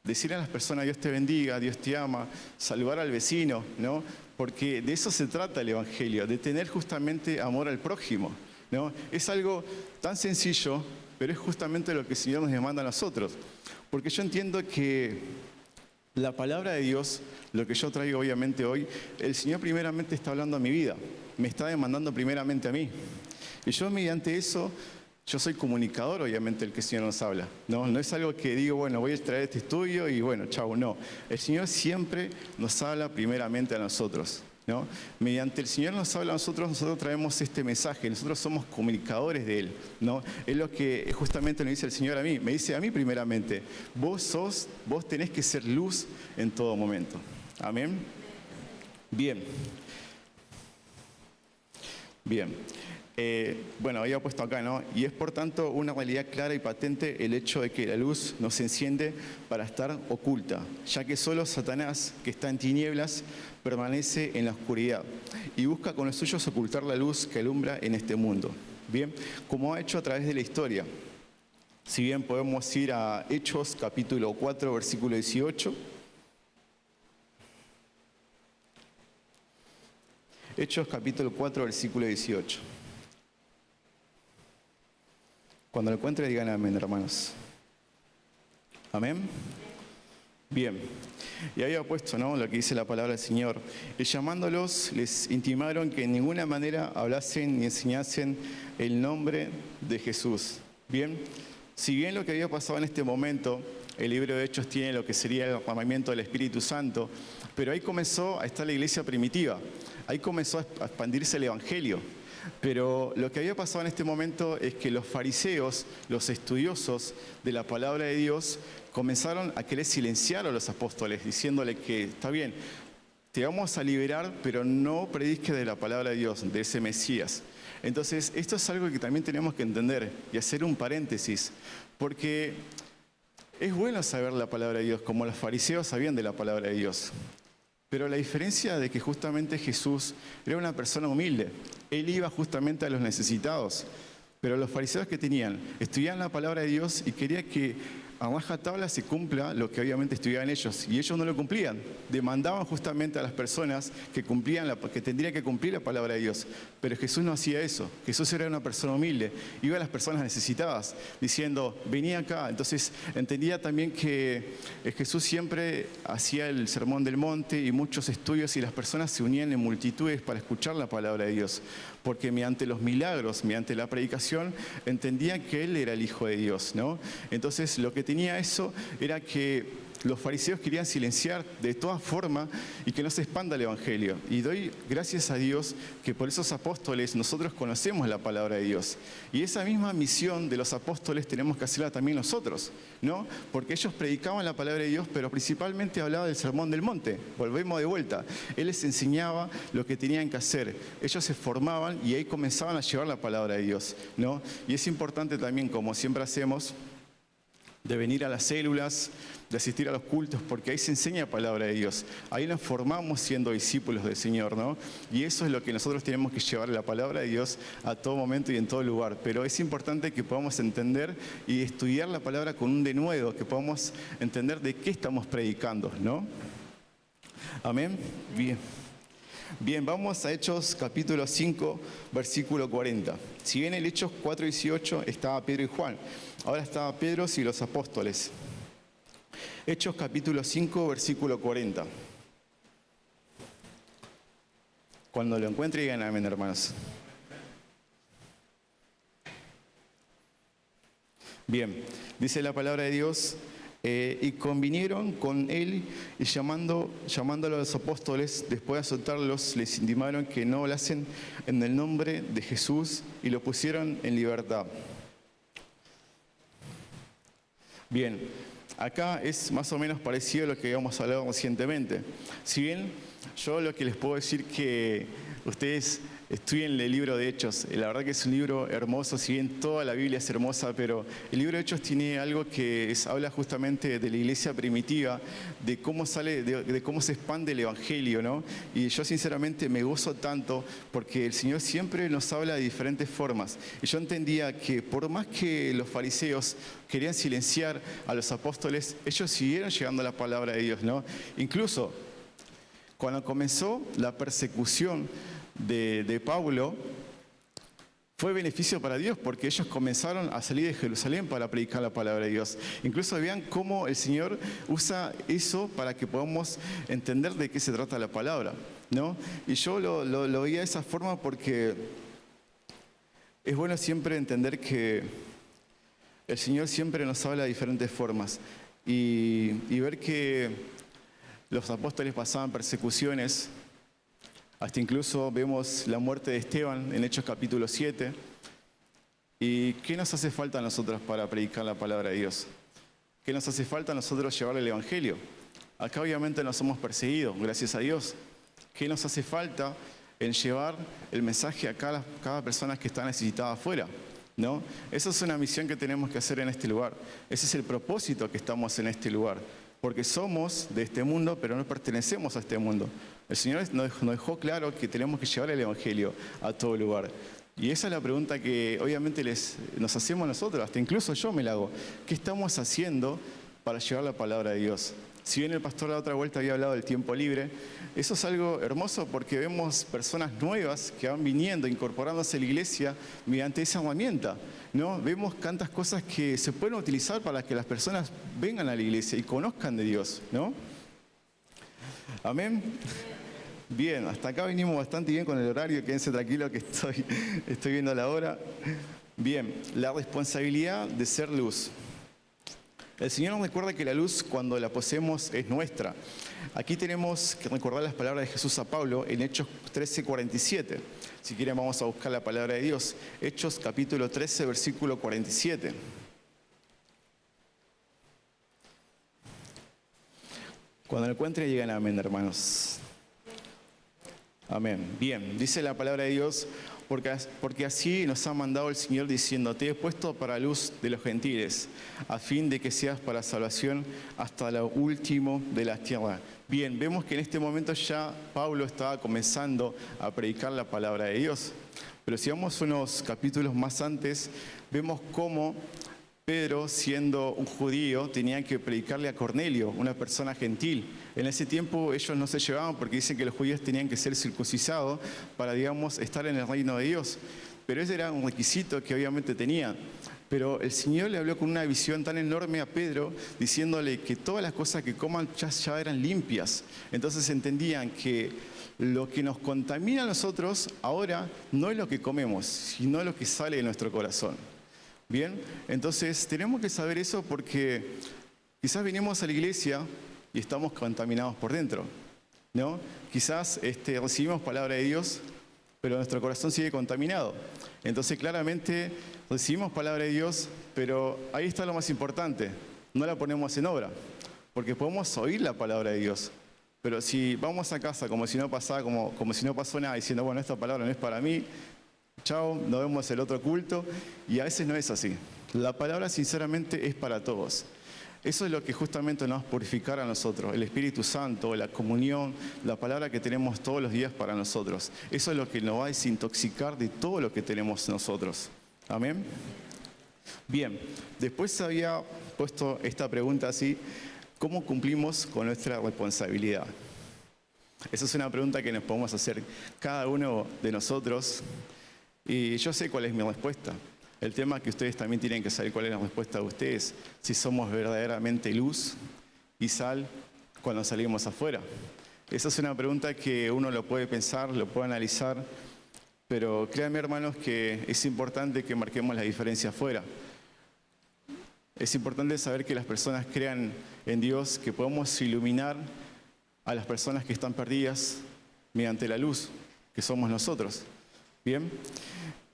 Decirle a las personas, Dios te bendiga, Dios te ama, saludar al vecino, ¿no? Porque de eso se trata el Evangelio, de tener justamente amor al prójimo, ¿no? Es algo tan sencillo, pero es justamente lo que el Señor nos demanda a nosotros. Porque yo entiendo que la palabra de Dios, lo que yo traigo obviamente hoy, el Señor primeramente está hablando a mi vida, me está demandando primeramente a mí. Y yo mediante eso, yo soy comunicador obviamente el que el Señor nos habla. No es algo que digo, bueno, voy a traer este estudio y bueno, chau, no. El Señor siempre nos habla primeramente a nosotros, ¿no? Mediante el Señor nos habla a nosotros, nosotros traemos este mensaje, nosotros somos comunicadores de Él, ¿no? Es lo que justamente nos dice el Señor a mí, me dice a mí primeramente, vos tenés que ser luz en todo momento. Amén. Bien. Bueno, había puesto acá, ¿no? Y es por tanto una realidad clara y patente el hecho de que la luz nos enciende para estar oculta, ya que solo Satanás, que está en tinieblas, permanece en la oscuridad y busca con los suyos ocultar la luz que alumbra en este mundo. Bien, como ha hecho a través de la historia. Si bien podemos ir a Hechos capítulo 4, versículo 18. Hechos capítulo 4, versículo 18. Cuando lo encuentre, digan amén, hermanos. Amén. Bien. Y había puesto, ¿no?, lo que dice la palabra del Señor. Y llamándolos, les intimaron que en ninguna manera hablasen ni enseñasen el nombre de Jesús. Bien. Si bien lo que había pasado en este momento, el libro de Hechos tiene lo que sería el derramamiento del Espíritu Santo, pero ahí comenzó a estar la iglesia primitiva. Ahí comenzó a expandirse el Evangelio. Pero lo que había pasado en este momento es que los fariseos, los estudiosos de la palabra de Dios, comenzaron a querer silenciar a los apóstoles, diciéndole que está bien, te vamos a liberar, pero no prediques de la palabra de Dios, de ese Mesías. Entonces, esto es algo que también tenemos que entender y hacer un paréntesis, porque es bueno saber la palabra de Dios, como los fariseos sabían de la palabra de Dios. Pero la diferencia de que justamente Jesús era una persona humilde. Él iba justamente a los necesitados. Pero los fariseos que tenían, estudiaban la palabra de Dios y querían que a rajatabla se cumpla lo que obviamente estudiaban ellos. Y ellos no lo cumplían. Demandaban justamente a las personas que que tendrían que cumplir la palabra de Dios. Pero Jesús no hacía eso. Jesús era una persona humilde. Iba a las personas necesitadas, diciendo, vení acá. Entonces entendía también que Jesús siempre hacía el sermón del monte y muchos estudios y las personas se unían en multitudes para escuchar la palabra de Dios. Porque mediante los milagros, mediante la predicación, entendían que Él era el Hijo de Dios, ¿no? Entonces lo que tenía eso era que los fariseos querían silenciar de todas formas y que no se expanda el Evangelio. Y doy gracias a Dios que por esos apóstoles nosotros conocemos la palabra de Dios. Y esa misma misión de los apóstoles tenemos que hacerla también nosotros, ¿no? Porque ellos predicaban la palabra de Dios, pero principalmente hablaba del sermón del monte. Volvemos de vuelta. Él les enseñaba lo que tenían que hacer. Ellos se formaban y ahí comenzaban a llevar la palabra de Dios, ¿no? Y es importante también, como siempre hacemos, de venir a las células, de asistir a los cultos, porque ahí se enseña la palabra de Dios. Ahí nos formamos siendo discípulos del Señor, ¿no? Y eso es lo que nosotros tenemos que llevar, la palabra de Dios a todo momento y en todo lugar. Pero es importante que podamos entender y estudiar la palabra con un denuedo, que podamos entender de qué estamos predicando, ¿no? Amén. Bien. Bien, vamos a Hechos capítulo 5, versículo 40. Si bien en Hechos 4:18 estaba Pedro y Juan, ahora estaba Pedro y los apóstoles. Hechos capítulo 5, versículo 40. Cuando lo encuentre, digan amén, hermanos. Bien, dice la palabra de Dios. Y convinieron con él y llamándolo a los apóstoles, después de azotarlos, les intimaron que no hablasen en el nombre de Jesús y lo pusieron en libertad. Bien, acá es más o menos parecido a lo que habíamos hablado recientemente. Si bien yo lo que les puedo decir que ustedes estudien el libro de Hechos, la verdad que es un libro hermoso, si bien toda la Biblia es hermosa, pero el libro de Hechos tiene algo que habla justamente de la iglesia primitiva, de cómo de cómo se expande el evangelio, ¿no? Y yo sinceramente me gozo tanto porque el Señor siempre nos habla de diferentes formas. Y yo entendía que por más que los fariseos querían silenciar a los apóstoles, ellos siguieron llegando a la palabra de Dios, ¿no? Incluso cuando comenzó la persecución de Pablo, fue beneficio para Dios porque ellos comenzaron a salir de Jerusalén para predicar la palabra de Dios. Incluso vean cómo el Señor usa eso para que podamos entender de qué se trata la palabra, ¿no? Y yo lo veía de esa forma porque es bueno siempre entender que el Señor siempre nos habla de diferentes formas y ver que los apóstoles pasaban persecuciones. Hasta incluso vemos la muerte de Esteban en Hechos capítulo 7. ¿Y qué nos hace falta a nosotros para predicar la palabra de Dios? ¿Qué nos hace falta a nosotros llevar el Evangelio? Acá obviamente no somos perseguidos, gracias a Dios. ¿Qué nos hace falta en llevar el mensaje a cada persona que está necesitada afuera? ¿No? Esa es una misión que tenemos que hacer en este lugar. Ese es el propósito que estamos en este lugar. Porque somos de este mundo, pero no pertenecemos a este mundo. El Señor nos dejó claro que tenemos que llevar el Evangelio a todo lugar. Y esa es la pregunta que obviamente nos hacemos nosotros, hasta incluso yo me la hago. ¿Qué estamos haciendo para llevar la palabra de Dios? Si bien el pastor la otra vuelta había hablado del tiempo libre, eso es algo hermoso porque vemos personas nuevas que van viniendo, incorporándose a la iglesia mediante esa herramienta, ¿no? Vemos tantas cosas que se pueden utilizar para que las personas vengan a la iglesia y conozcan de Dios, ¿no? Amén. Bien, hasta acá venimos bastante bien con el horario, quédense tranquilos que estoy viendo la hora. Bien, la responsabilidad de ser luz. El Señor nos recuerda que la luz, cuando la poseemos, es nuestra. Aquí tenemos que recordar las palabras de Jesús a Pablo en Hechos 13:47. Si quieren vamos a buscar la palabra de Dios. Hechos capítulo 13, versículo 47. Cuando lo encuentren, digan amén, hermanos. Amén. Bien, dice la palabra de Dios, porque así nos ha mandado el Señor diciendo, te he puesto para luz de los gentiles, a fin de que seas para salvación hasta lo último de la tierra. Bien, vemos que en este momento ya Pablo estaba comenzando a predicar la palabra de Dios. Pero si vamos unos capítulos más antes, vemos cómo Pedro, siendo un judío, tenía que predicarle a Cornelio, una persona gentil. En ese tiempo ellos no se llevaban porque dicen que los judíos tenían que ser circuncisados para, digamos, estar en el reino de Dios. Pero ese era un requisito que obviamente tenían. Pero el Señor le habló con una visión tan enorme a Pedro, diciéndole que todas las cosas que coman ya eran limpias. Entonces entendían que lo que nos contamina a nosotros ahora no es lo que comemos, sino lo que sale de nuestro corazón. Bien, entonces tenemos que saber eso porque quizás venimos a la iglesia y estamos contaminados por dentro, ¿no? Quizás recibimos palabra de Dios, pero nuestro corazón sigue contaminado. Entonces claramente recibimos palabra de Dios, pero ahí está lo más importante, no la ponemos en obra, porque podemos oír la palabra de Dios, pero si vamos a casa como si no pasara, como si no pasó nada, diciendo, bueno, esta palabra no es para mí, chao, nos vemos el otro culto, y a veces no es así. La palabra sinceramente es para todos. Eso es lo que justamente nos va a purificar a nosotros, el Espíritu Santo, la comunión, la palabra que tenemos todos los días para nosotros. Eso es lo que nos va a desintoxicar de todo lo que tenemos nosotros. Amén. Bien, después había puesto esta pregunta así: ¿cómo cumplimos con nuestra responsabilidad? Esa es una pregunta que nos podemos hacer cada uno de nosotros, y yo sé cuál es mi respuesta. El tema es que ustedes también tienen que saber cuál es la respuesta de ustedes, si somos verdaderamente luz y sal cuando salimos afuera. Esa es una pregunta que uno lo puede pensar, lo puede analizar, pero créanme, hermanos, que es importante que marquemos la diferencia afuera. Es importante saber que las personas crean en Dios, que podemos iluminar a las personas que están perdidas mediante la luz, que somos nosotros. ¿Bien?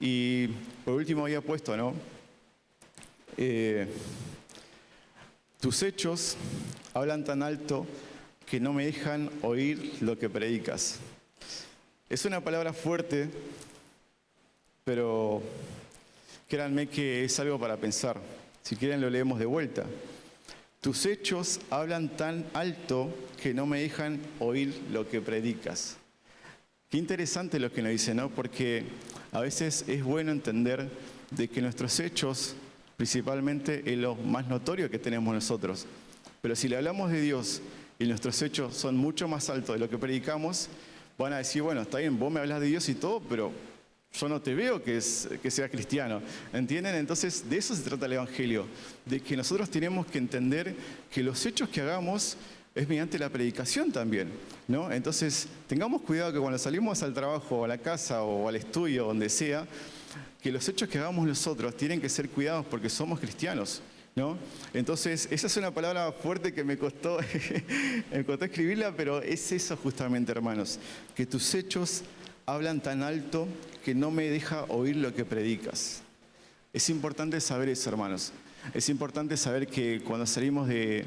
Y por último había puesto, ¿no? Tus hechos hablan tan alto que no me dejan oír lo que predicas. Es una palabra fuerte, pero créanme que es algo para pensar. Si quieren lo leemos de vuelta. Tus hechos hablan tan alto que no me dejan oír lo que predicas. Qué interesante lo que nos dice, ¿no? Porque a veces es bueno entender de que nuestros hechos, principalmente, es lo más notorio que tenemos nosotros. Pero si le hablamos de Dios y nuestros hechos son mucho más altos de lo que predicamos, van a decir, bueno, está bien, vos me hablas de Dios y todo, pero yo no te veo que seas cristiano. ¿Entienden? Entonces, de eso se trata el Evangelio, de que nosotros tenemos que entender que los hechos que hagamos es mediante la predicación también, ¿no? Entonces, tengamos cuidado que cuando salimos al trabajo, o a la casa, o al estudio, donde sea, que los hechos que hagamos nosotros tienen que ser cuidados porque somos cristianos, ¿no? Entonces, esa es una palabra fuerte que me costó escribirla, pero es eso justamente, hermanos, que tus hechos hablan tan alto que no me deja oír lo que predicas. Es importante saber eso, hermanos. Es importante saber que cuando salimos de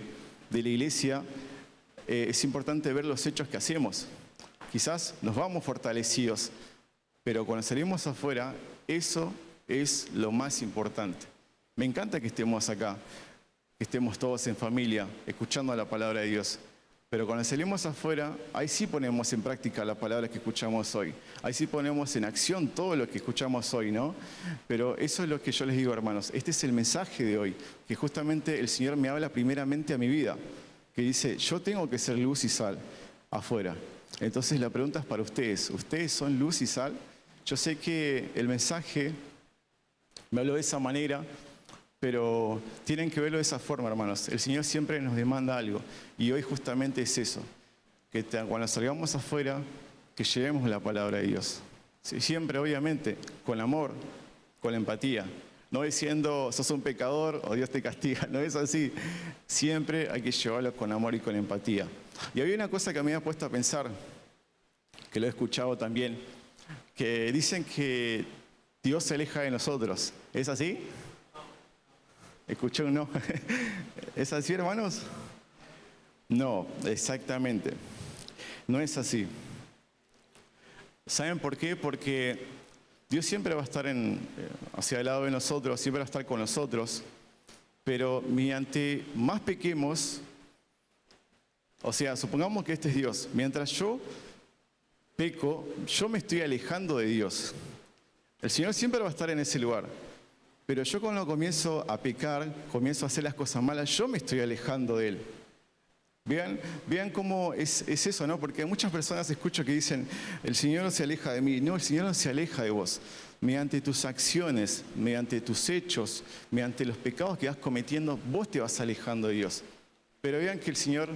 la iglesia, es importante ver los hechos que hacemos. Quizás nos vamos fortalecidos, pero cuando salimos afuera, eso es lo más importante. Me encanta que estemos acá, que estemos todos en familia, escuchando la palabra de Dios. Pero cuando salimos afuera, ahí sí ponemos en práctica la palabra que escuchamos hoy. Ahí sí ponemos en acción todo lo que escuchamos hoy, ¿no? Pero eso es lo que yo les digo, hermanos. Este es el mensaje de hoy, que justamente el Señor me habla primeramente a mi vida, que dice, yo tengo que ser luz y sal afuera. Entonces la pregunta es para ustedes. ¿Ustedes son luz y sal? Yo sé que el mensaje me habló de esa manera, pero tienen que verlo de esa forma, hermanos. El Señor siempre nos demanda algo. Y hoy justamente es eso. Que cuando salgamos afuera, que llevemos la palabra de Dios. Sí, siempre, obviamente, con amor, con empatía. No diciendo, sos un pecador o Dios te castiga. No es así. Siempre hay que llevarlo con amor y con empatía. Y había una cosa que me había puesto a pensar, que lo he escuchado también, que dicen que Dios se aleja de nosotros. ¿Es así? ¿Escuchó un no? ¿Es así, hermanos? No, exactamente. No es así. ¿Saben por qué? Porque Dios siempre va a estar hacia el lado de nosotros, siempre va a estar con nosotros, pero mediante más pequemos, o sea, supongamos que este es Dios, mientras yo peco, yo me estoy alejando de Dios. El Señor siempre va a estar en ese lugar. Pero yo cuando comienzo a pecar, comienzo a hacer las cosas malas, yo me estoy alejando de Él. Vean cómo es eso, ¿no? Porque muchas personas escucho que dicen, el Señor no se aleja de mí. No, el Señor no se aleja de vos. Mediante tus acciones, mediante tus hechos, mediante los pecados que vas cometiendo, vos te vas alejando de Dios. Pero vean que el Señor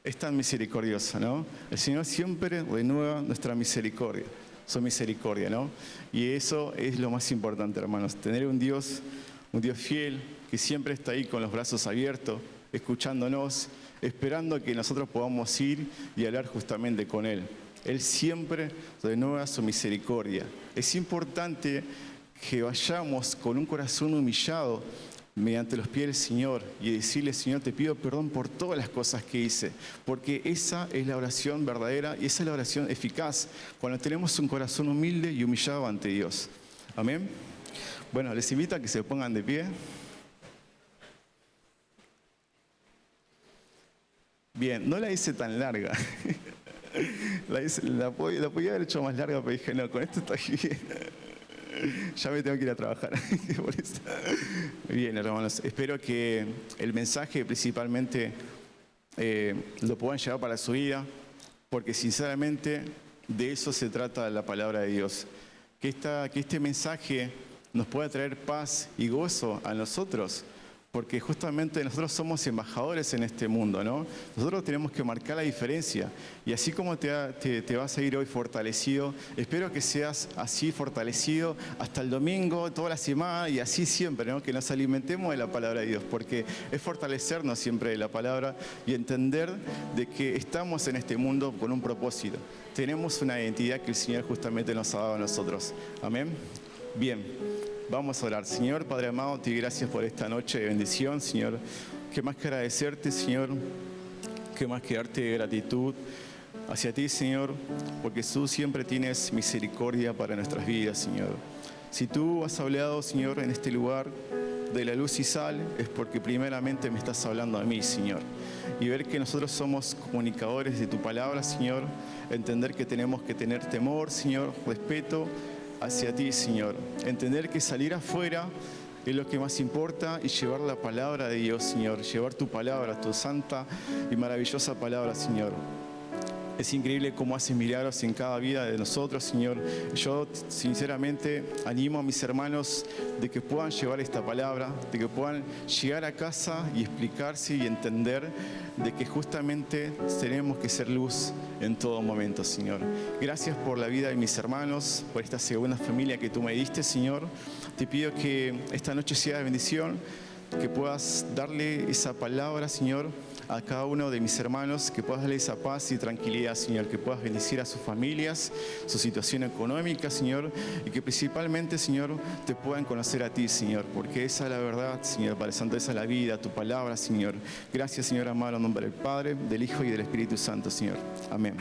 es tan misericordioso, ¿no? El Señor siempre renueva nuestra misericordia. Su misericordia, ¿no? Y eso es lo más importante, hermanos. Tener un Dios fiel, que siempre está ahí con los brazos abiertos, escuchándonos, esperando que nosotros podamos ir y hablar justamente con Él. Él siempre renueva su misericordia. Es importante que vayamos con un corazón humillado mediante los pies del Señor y decirle, Señor, te pido perdón por todas las cosas que hice, porque esa es la oración verdadera y esa es la oración eficaz, cuando tenemos un corazón humilde y humillado ante Dios. Amén. Bueno, les invito a que se pongan de pie. Bien, no la hice tan larga. La podía haber hecho más larga, pero dije, no, con esto está bien. Ya me tengo que ir a trabajar. Por eso. Bien, hermanos, espero que el mensaje principalmente lo puedan llevar para su vida, porque sinceramente de eso se trata la palabra de Dios. Que este mensaje nos pueda traer paz y gozo a nosotros, porque justamente nosotros somos embajadores en este mundo, ¿no? Nosotros tenemos que marcar la diferencia. Y así como te vas a ir hoy fortalecido, espero que seas así fortalecido hasta el domingo, toda la semana y así siempre, ¿no? Que nos alimentemos de la palabra de Dios, porque es fortalecernos siempre de la palabra y entender de que estamos en este mundo con un propósito. Tenemos una identidad que el Señor justamente nos ha dado a nosotros. Amén. Bien. Vamos a orar. Señor, Padre amado, te doy gracias por esta noche de bendición, Señor. Qué más que agradecerte, Señor. Qué más que darte gratitud hacia ti, Señor, porque tú siempre tienes misericordia para nuestras vidas, Señor. Si tú has hablado, Señor, en este lugar de la luz y sal, es porque primeramente me estás hablando a mí, Señor. Y ver que nosotros somos comunicadores de tu palabra, Señor. Entender que tenemos que tener temor, Señor, respeto hacia ti, Señor. Entender que salir afuera es lo que más importa y llevar la palabra de Dios, Señor. Llevar tu palabra, tu santa y maravillosa palabra, Señor. Es increíble cómo haces milagros en cada vida de nosotros, Señor. Yo sinceramente animo a mis hermanos de que puedan llevar esta palabra, de que puedan llegar a casa y explicarse y entender de que justamente tenemos que ser luz en todo momento, Señor. Gracias por la vida de mis hermanos, por esta segunda familia que tú me diste, Señor. Te pido que esta noche sea de bendición, que puedas darle esa palabra, Señor, a cada uno de mis hermanos, que puedas darle esa paz y tranquilidad, Señor, que puedas bendecir a sus familias, su situación económica, Señor, y que principalmente, Señor, te puedan conocer a ti, Señor, porque esa es la verdad, Señor, Padre Santo, esa es la vida, tu palabra, Señor. Gracias, Señor amado, en nombre del Padre, del Hijo y del Espíritu Santo, Señor. Amén.